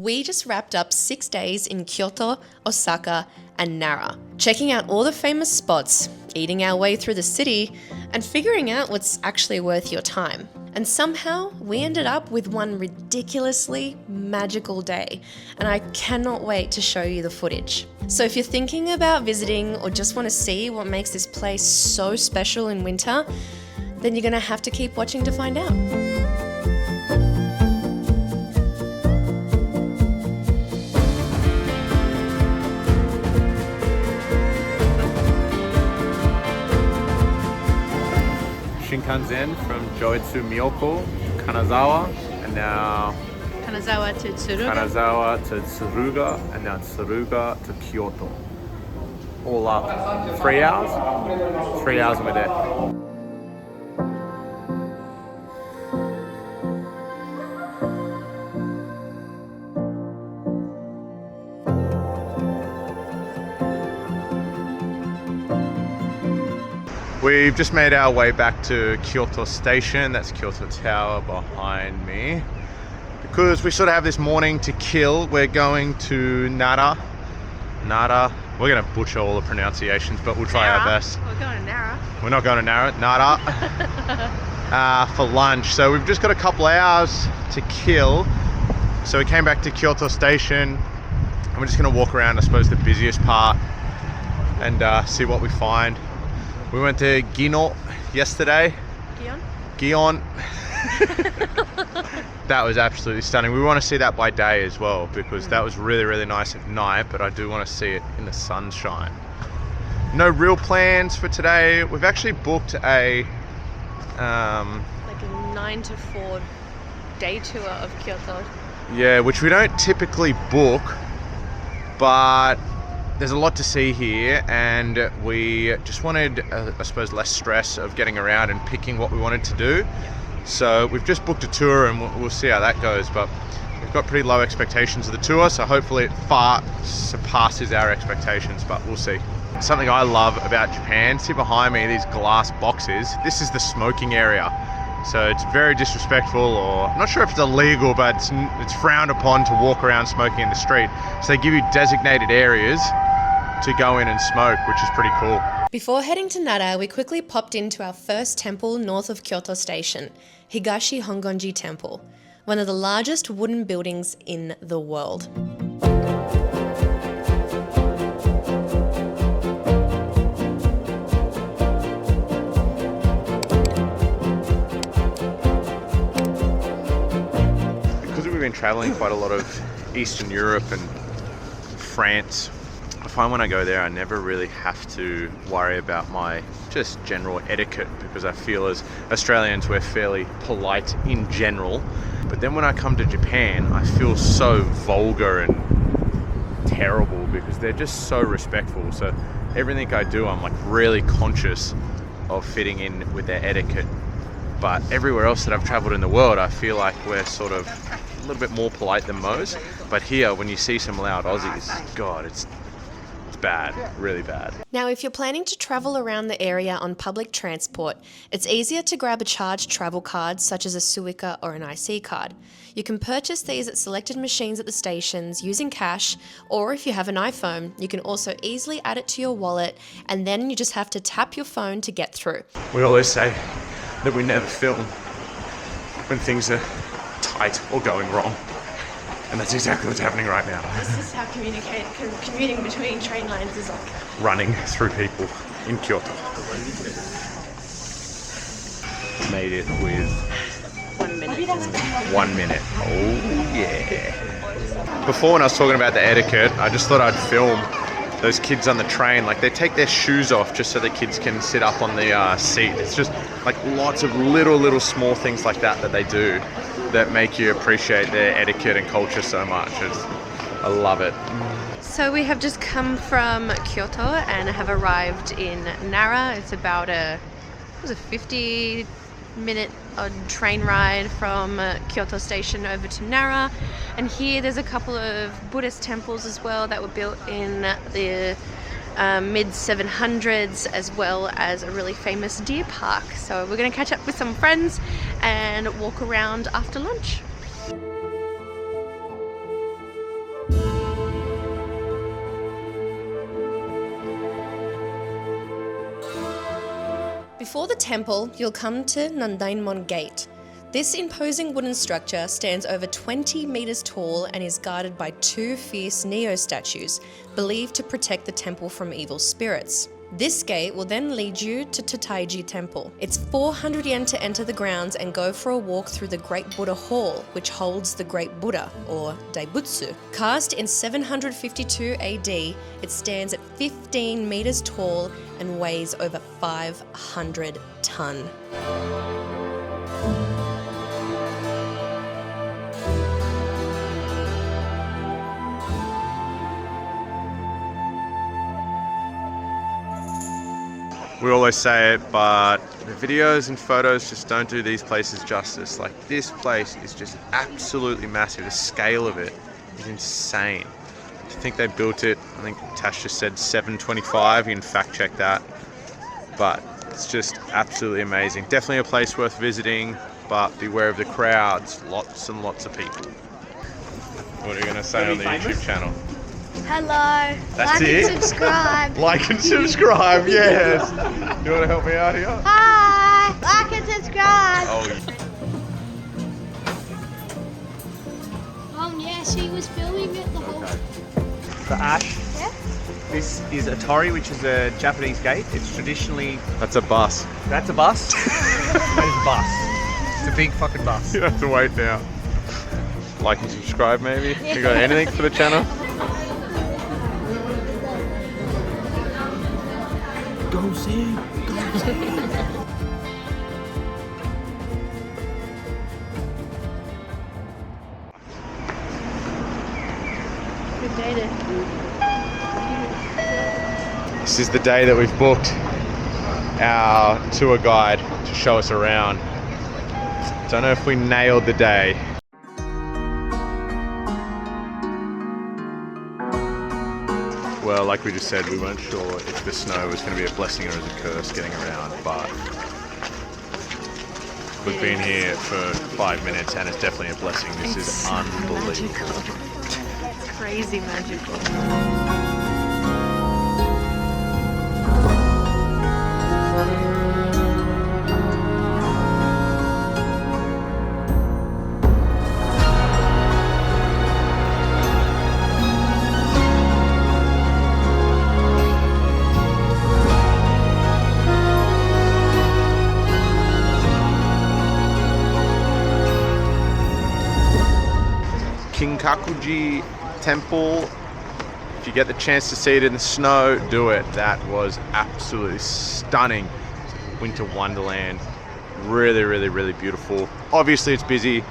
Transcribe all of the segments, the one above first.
We just wrapped up 6 days in Kyoto, Osaka, and Nara, checking out all the famous spots, eating our way through the city, and figuring out what's actually worth your time. And somehow, we ended up with one ridiculously magical day, and I cannot wait to show you the footage. So if you're thinking about visiting or just want to see what makes this place so special in winter, then you're gonna have to keep watching to find out. Shinkansen from Joetsu Miyoko, Kanazawa, and now Kanazawa to Tsuruga, and now Tsuruga to Kyoto. All up 3 hours? 3 hours and we're there. We've just made our way back to Kyoto Station. That's Kyoto Tower behind me. Because we sort of have this morning to kill, we're going to Nara. We're going to butcher all the pronunciations, but we'll try our best. We're going to Nara. We're not going to Nara. For lunch. So we've just got a couple hours to kill. So we came back to Kyoto Station and we're just going to walk around, I suppose, the busiest part and see what we find. We went to Gino yesterday. Gion. That was absolutely stunning. We want to see that by day as well because that was really, really nice at night, but I do want to see it in the sunshine. No real plans for today. We've actually booked a like a 9 to 4 day tour of Kyoto. Yeah, which we don't typically book, but there's a lot to see here and we just wanted, I suppose, less stress of getting around and picking what we wanted to do. So we've just booked a tour and we'll see how that goes, but we've got pretty low expectations of the tour, so hopefully it far surpasses our expectations, but we'll see. Something I love about Japan, see behind me these glass boxes, this is the smoking area. So it's very disrespectful, or I'm not sure if it's illegal, but it's frowned upon to walk around smoking in the street. So they give you designated areas to go in and smoke, which is pretty cool. Before heading to Nara, we quickly popped into our first temple north of Kyoto Station, Higashi Hongonji Temple, one of the largest wooden buildings in the world. Because we've been traveling quite a lot of Eastern Europe and France, I find when I go there I never really have to worry about my just general etiquette, because I feel as Australians we're fairly polite in general, but then when I come to Japan I feel so vulgar and terrible because they're just so respectful. So everything I do I'm like really conscious of fitting in with their etiquette, but everywhere else that I've traveled in the world I feel like we're sort of a little bit more polite than most. But here when you see some loud Aussies, God, it's bad, really bad. Now, if you're planning to travel around the area on public transport, it's easier to grab a charged travel card such as a Suica or an IC card. You can purchase these at selected machines at the stations using cash, or if you have an iPhone, you can also easily add it to your wallet and then you just have to tap your phone to get through. We always say that we never film when things are tight or going wrong. And that's exactly what's happening right now. This is how commuting between train lines is like. Running through people in Kyoto. Made it with 1 minute. 1 minute. Oh yeah. Before, when I was talking about the etiquette, I just thought I'd film those kids on the train. Like, they take their shoes off just so the kids can sit up on the seat. It's just like lots of little small things like that they do that make you appreciate their etiquette and culture so much. I love it. So we have just come from Kyoto and have arrived in Nara. It's about a 50-minute train ride from Kyoto Station over to Nara. And here there's a couple of Buddhist temples as well that were built in the mid-700s, as well as a really famous deer park. So we're going to catch up with some friends and walk around after lunch. Before the temple, you'll come to Nandaimon Gate. This imposing wooden structure stands over 20 meters tall and is guarded by 2 fierce Neo statues, believed to protect the temple from evil spirits. This gate will then lead you to Totaiji Temple. It's 400 yen to enter the grounds and go for a walk through the Great Buddha Hall, which holds the Great Buddha, or Daibutsu. Cast in 752 AD, it stands at 15 meters tall and weighs over 500 ton. We always say it, but the videos and photos just don't do these places justice. Like, this place is just absolutely massive. The scale of it is insane. I think they built it, I think Tash just said 725, you can fact check that. But it's just absolutely amazing. Definitely a place worth visiting, but beware of the crowds. Lots and lots of people. What are you going to say on the YouTube channel? Hello. That's like it? and subscribe. Like and subscribe, yes. You want to help me out here? Hi. Like and subscribe. Oh, Yeah, she was filming it the whole time. For Ash, Yeah? this is a torii, which is a Japanese gate. It's traditionally... that's a bus. That's a bus? That is a bus. It's a big fucking bus. You have to wait now. Like and subscribe, maybe? You got anything for the channel? Go see. Good day to... This is the day that we've booked our tour guide to show us around. Don't know if we nailed the day. Well, like we just said, we weren't sure if the snow was going to be a blessing or as a curse getting around, but we've been here for 5 minutes and it's definitely a blessing. This is unbelievable. It's crazy magical. Kinkakuji Temple. If you get the chance to see it in the snow, do it. That was absolutely stunning. Winter wonderland. Really, really, really beautiful. Obviously it's busy.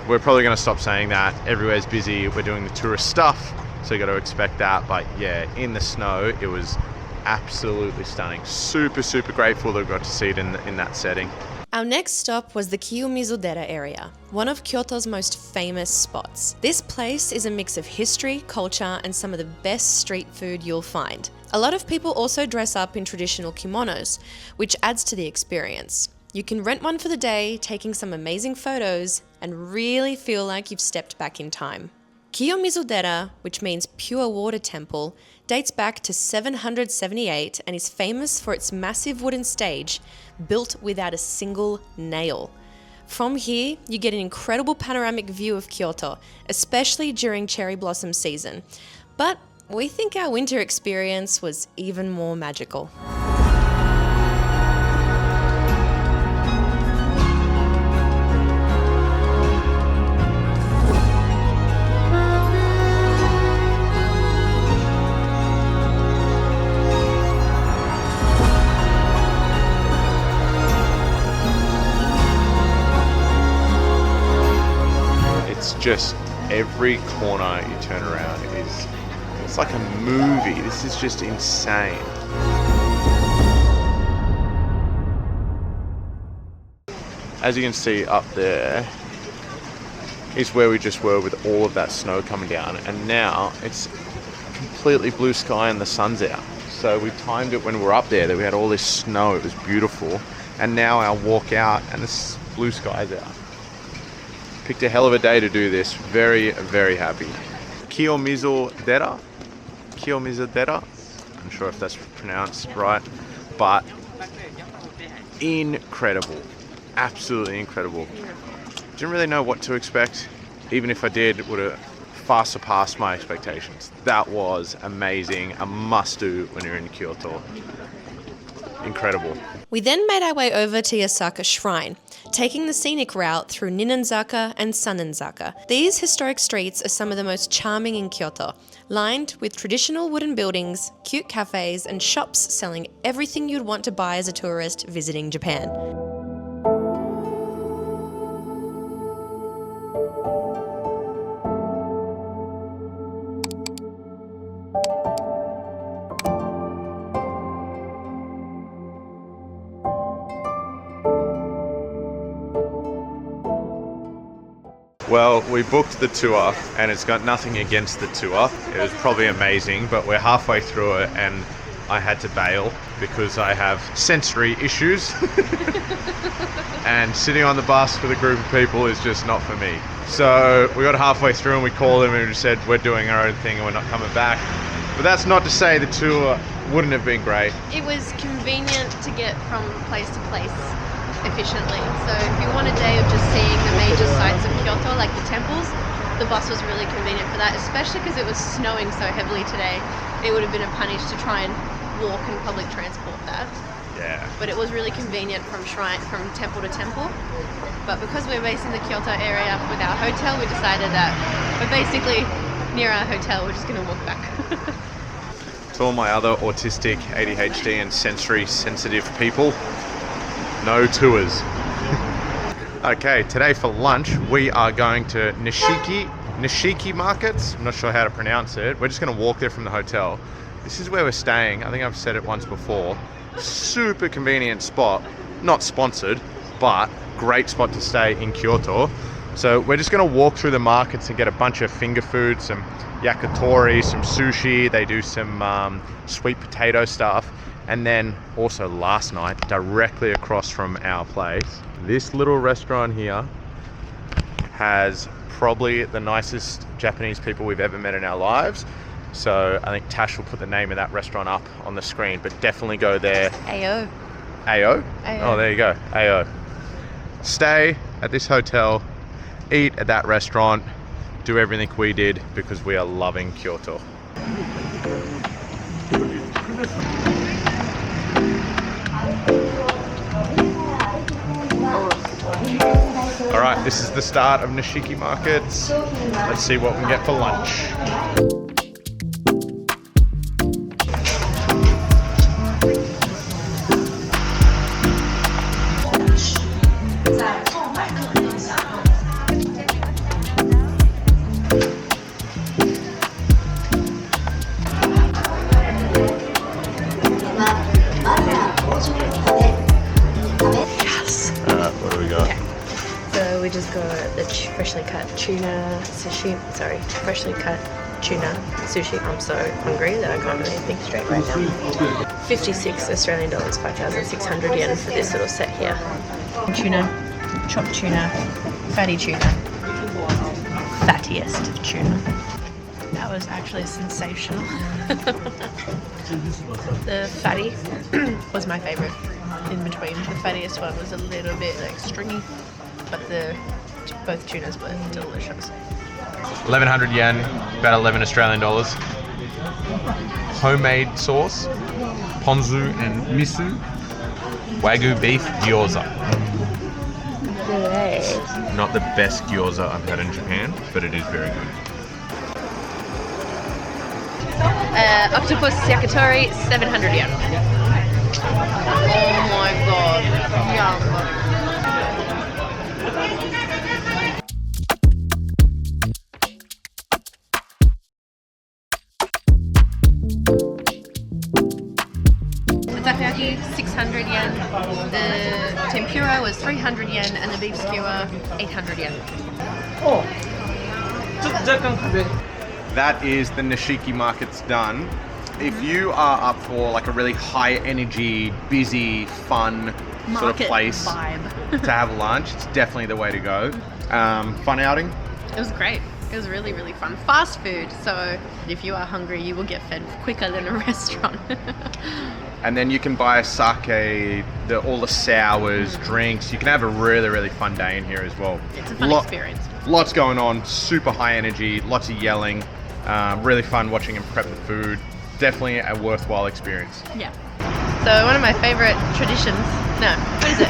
We're probably going to stop saying that. Everywhere's busy. We're doing the tourist stuff, so you got to expect that. But yeah, in the snow, it was absolutely stunning. Super, super grateful that we got to see it in that setting. Our next stop was the Kiyomizu-dera area, one of Kyoto's most famous spots. This place is a mix of history, culture, and some of the best street food you'll find. A lot of people also dress up in traditional kimonos, which adds to the experience. You can rent one for the day, taking some amazing photos, and really feel like you've stepped back in time. Kiyomizu-dera, which means pure water temple, dates back to 778 and is famous for its massive wooden stage built without a single nail. From here, you get an incredible panoramic view of Kyoto, especially during cherry blossom season. But we think our winter experience was even more magical. Just every corner you turn around it's like a movie. This is just insane. As you can see up there is where we just were with all of that snow coming down, and now it's completely blue sky and the sun's out. So we timed it when we were up there that we had all this snow. It was beautiful, and now our walk out and the blue sky's out. Picked a hell of a day to do this. Very, very happy. Kiyomizu-dera. I'm not sure if that's pronounced right, but incredible. Absolutely incredible. Didn't really know what to expect. Even if I did, it would have far surpassed my expectations. That was amazing. A must-do when you're in Kyoto. Incredible. We then made our way over to Osaka Shrine, taking the scenic route through Ninanzaka and Sananzaka. These historic streets are some of the most charming in Kyoto, lined with traditional wooden buildings, cute cafes, and shops selling everything you'd want to buy as a tourist visiting Japan. Well, we booked the tour and it's got nothing against the tour. It was probably amazing, but we're halfway through it and I had to bail because I have sensory issues. And sitting on the bus with a group of people is just not for me. So we got halfway through and we called them and we said we're doing our own thing and we're not coming back. But that's not to say the tour wouldn't have been great. It was convenient to get from place to place efficiently. So if you want a day of just seeing the major sites of Kyoto, like the temples, the bus was really convenient for that, especially because it was snowing so heavily today. It would have been a punish to try and walk and public transport that. Yeah. But it was really convenient from temple to temple. But because we're based in the Kyoto area with our hotel, we decided that we're basically near our hotel, we're just going to walk back. To all my other autistic, ADHD and sensory sensitive people, no tours. Okay, today for lunch we are going to Nishiki Markets. I'm not sure how to pronounce it. We're just going to walk there from the hotel. This is where we're staying. I think I've said it once before. Super convenient spot. Not sponsored, but great spot to stay in Kyoto. So we're just going to walk through the markets and get a bunch of finger food, some yakitori, some sushi. They do some sweet potato stuff. And then also last night, directly across from our place, this little restaurant here has probably the nicest Japanese people we've ever met in our lives. So I think Tash will put the name of that restaurant up on the screen, but definitely go there. AO. AO? AO. Oh, there you go. AO. Stay at this hotel, eat at that restaurant, do everything we did because we are loving Kyoto. All right, this is the start of Nishiki Markets. Let's see what we can get for lunch. What do we got? So we just got the freshly cut tuna sushi. Sorry, freshly cut tuna sushi. I'm so hungry that I can't really think straight right now. 56 Australian dollars, 5,600 yen for this little set here. Tuna, chopped tuna, fatty tuna, fattiest tuna. That was actually sensational. The fatty was my favorite. In between, the fattiest one was a little bit like stringy, but both tunas were delicious. 1,100 yen, about 11 Australian dollars. Homemade sauce, ponzu and miso, wagyu beef gyoza. Great. Not the best gyoza I've had in Japan, but it is very good. Octopus yakitori, 700 yen. Oh my god. Yum. The takoyaki, 600 yen. The tempura was 300 yen, and the beef skewer, 800 yen. That is the Nishiki Markets done. If you are up for like a really high energy, busy, fun sort of place vibe to have lunch, it's definitely the way to go. Fun outing? It was great. It was really, really fun. Fast food, so if you are hungry, you will get fed quicker than a restaurant. And then you can buy sake, all the sours, drinks. You can have a really, really fun day in here as well. It's a fun experience. Lots going on, super high energy, lots of yelling. Really fun watching him prep the food. Definitely a worthwhile experience. Yeah. So one of my favorite traditions, no, what is it?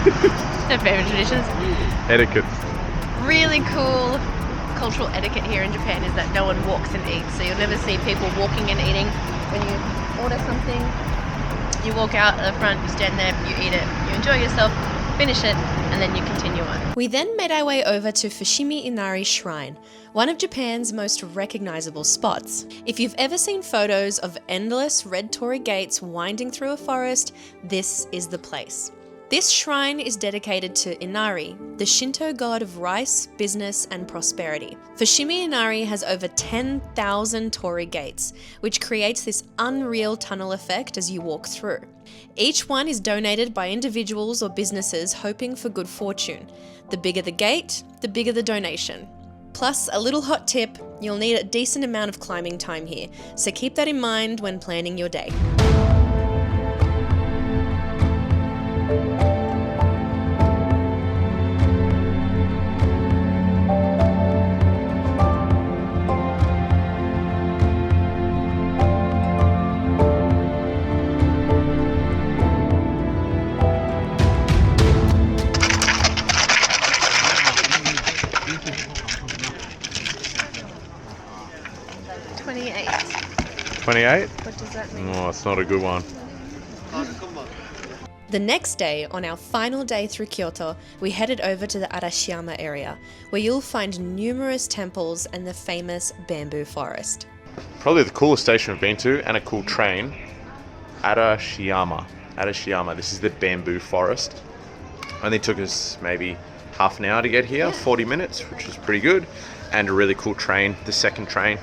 No favorite traditions. Etiquette. Really cool cultural etiquette here in Japan is that no one walks and eats. So you'll never see people walking and eating. When you order something, you walk out at the front, you stand there, you eat it, you enjoy yourself, finish it, and then you continue on. We then made our way over to Fushimi Inari Shrine, one of Japan's most recognizable spots. If you've ever seen photos of endless red torii gates winding through a forest, this is the place. This shrine is dedicated to Inari, the Shinto god of rice, business, and prosperity. Fushimi Inari has over 10,000 torii gates, which creates this unreal tunnel effect as you walk through. Each one is donated by individuals or businesses hoping for good fortune. The bigger the gate, the bigger the donation. Plus, a little hot tip, you'll need a decent amount of climbing time here, so keep that in mind when planning your day. What does that mean? Oh, it's not a good one. The next day, on our final day through Kyoto, we headed over to the Arashiyama area, where you'll find numerous temples and the famous bamboo forest. Probably the coolest station I've been to, and a cool train. Arashiyama. Arashiyama, this is the bamboo forest. Only took us maybe half an hour to get here, 40 minutes, which was pretty good. And a really cool train, the second train.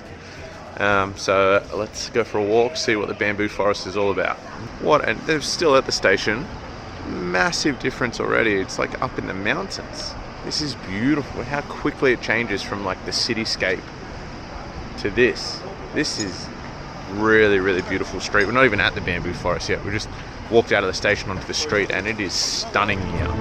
So let's go for a walk, see what the bamboo forest is all about. And they're still at the station. Massive difference already. It's like up in the mountains. This is beautiful. How quickly it changes from like the cityscape to this. This is really, really beautiful street. We're not even at the bamboo forest yet. We just walked out of the station onto the street and it is stunning here.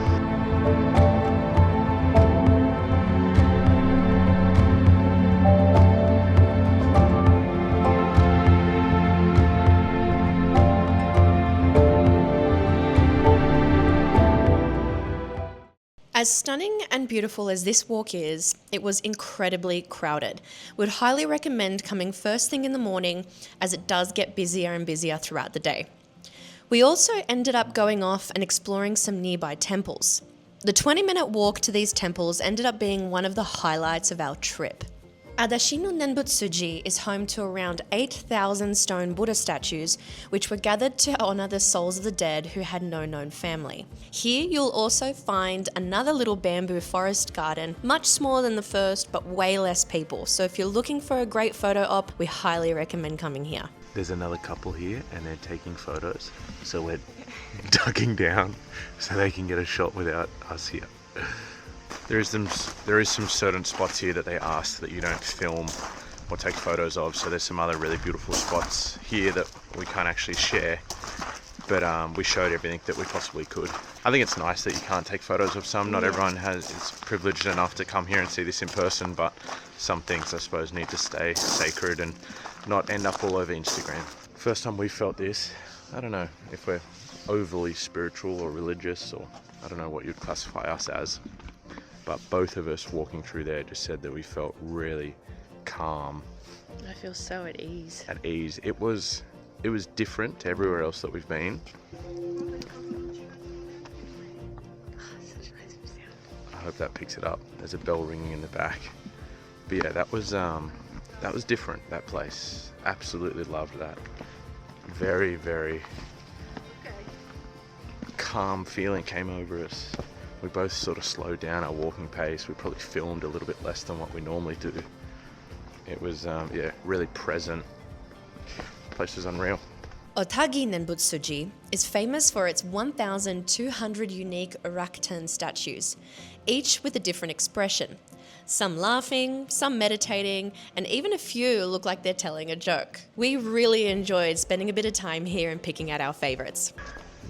As stunning and beautiful as this walk is, it was incredibly crowded. We'd highly recommend coming first thing in the morning, as it does get busier and busier throughout the day. We also ended up going off and exploring some nearby temples. The 20-minute walk to these temples ended up being one of the highlights of our trip. Adashi no Nenbutsuji is home to around 8,000 stone Buddha statues, which were gathered to honor the souls of the dead who had no known family. Here you'll also find another little bamboo forest garden, much smaller than the first, but way less people. So if you're looking for a great photo op, we highly recommend coming here. There's another couple here and they're taking photos. So we're ducking down so they can get a shot without us here. There is some certain spots here that they ask that you don't film or take photos of. So there's some other really beautiful spots here that we can't actually share, but we showed everything that we possibly could. I think it's nice that you can't take photos of some. Not everyone is privileged enough to come here and see this in person, but some things I suppose need to stay sacred and not end up all over Instagram. First time we felt this, I don't know if we're overly spiritual or religious, or I don't know what you'd classify us as. But both of us walking through there just said that we felt really calm. I feel so at ease. At ease. It was different to everywhere else that we've been. Such a nice sound. I hope that picks it up. There's a bell ringing in the back. But yeah, that was different, that place. Absolutely loved that. Very, very calm feeling came over us. We both sort of slowed down our walking pace. We probably filmed a little bit less than what we normally do. It was, really present. The place was unreal. Otagi Nenbutsuji is famous for its 1,200 unique rakuten statues, each with a different expression. some laughing, some meditating, and even a few look like they're telling a joke. We really enjoyed spending a bit of time here and picking out our favourites.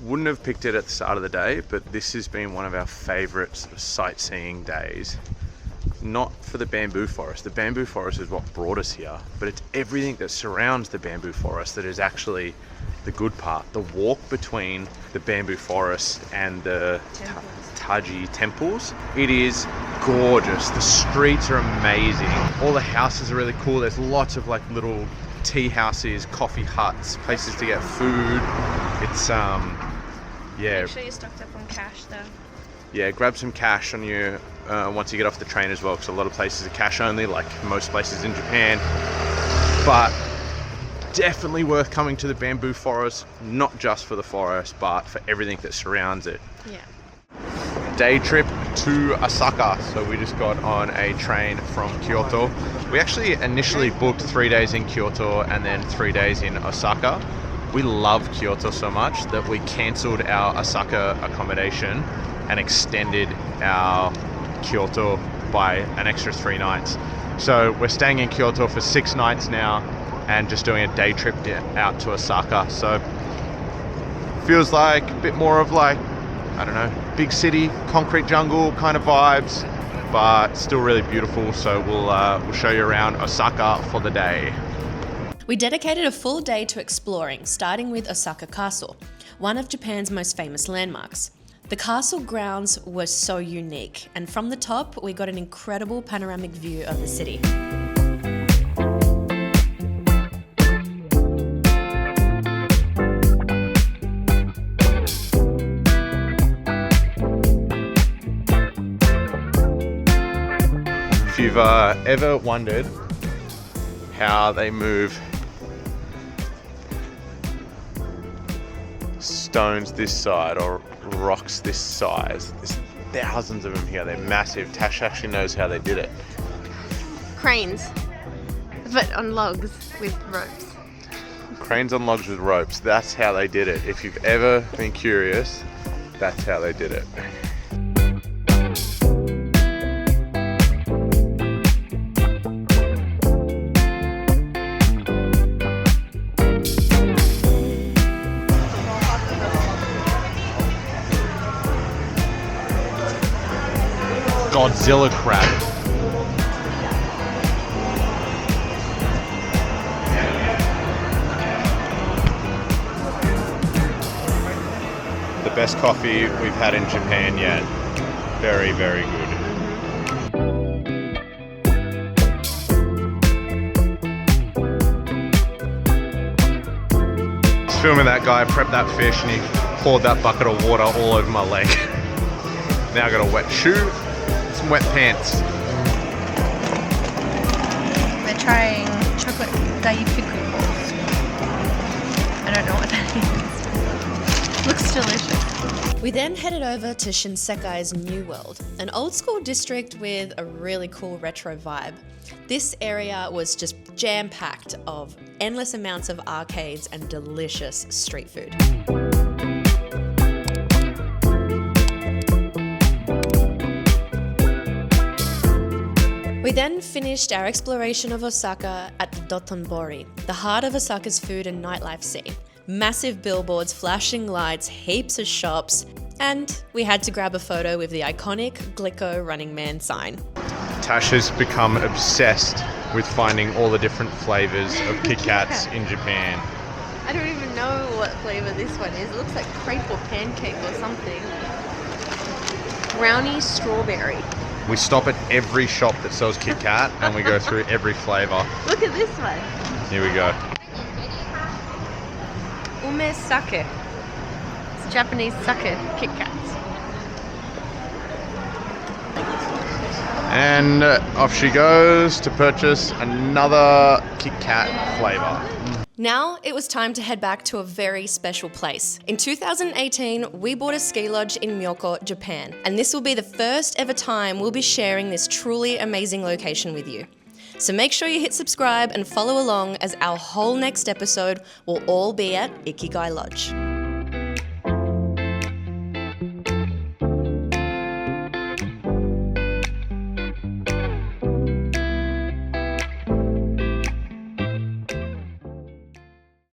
Wouldn't have picked it at the start of the day, but this has been one of our favourite sort of sightseeing days. Not for the bamboo forest. The bamboo forest is what brought us here, but it's everything that surrounds the bamboo forest that is actually the good part. The walk between the bamboo forest and the Taji temples. It is gorgeous. The streets are amazing. All the houses are really cool. There's lots of like little tea houses, coffee huts, places to get food. It's yeah. Make sure you're stocked up on cash though. Yeah, grab some cash on you once you get off the train as well, because a lot of places are cash only, like most places in Japan. But definitely worth coming to the bamboo forest, not just for the forest, but for everything that surrounds it. Yeah. Day trip to Osaka. So we just got on a train from Kyoto. We actually initially booked 3 days in Kyoto and then 3 days in Osaka. We love Kyoto so much that we cancelled our Osaka accommodation and extended our Kyoto by an extra 3 nights. So we're staying in Kyoto for 6 nights now and just doing a day trip out to Osaka. So feels like a bit more of like, I don't know, big city, concrete jungle kind of vibes, but still really beautiful. So we'll show you around Osaka for the day. We dedicated a full day to exploring, starting with Osaka Castle, one of Japan's most famous landmarks. The castle grounds were so unique, and from the top, we got an incredible panoramic view of the city. If you've ever wondered how they move stones this side or rocks this size, there's thousands of them here. They're massive. Tash actually knows how they did it. Cranes, but on logs with ropes. Cranes on logs with ropes. That's how they did it. If you've ever been curious, that's how they did it. Godzilla crab. The best coffee we've had in Japan yet. Very, very good. Just filming that guy prep that fish and he poured that bucket of water all over my leg. Now I got a wet shoe. Some wet pants. We're trying chocolate daifuku balls. I don't know what that is. Looks delicious. We then headed over to Shinsekai's New World, an old school district with a really cool retro vibe. This area was just jam-packed of endless amounts of arcades and delicious street food. We then finished our exploration of Osaka at the Dotonbori, the heart of Osaka's food and nightlife scene. Massive billboards, flashing lights, heaps of shops, and we had to grab a photo with the iconic Glico Running Man sign. Tash has become obsessed with finding all the different flavors of Kit Kats in Japan. I don't even know what flavor this one is. It looks like crepe or pancake or something. Brownie strawberry. We stop at every shop that sells Kit Kat and we go through every flavor. Look at this one. Here we go. Ume sake. It's Japanese sake Kit Kats. And off she goes to purchase another Kit Kat flavor. Now it was time to head back to a very special place. In 2018, we bought a ski lodge in Myoko, Japan, and this will be the first ever time we'll be sharing this truly amazing location with you. So make sure you hit subscribe and follow along, as our whole next episode will all be at Ikigai Lodge.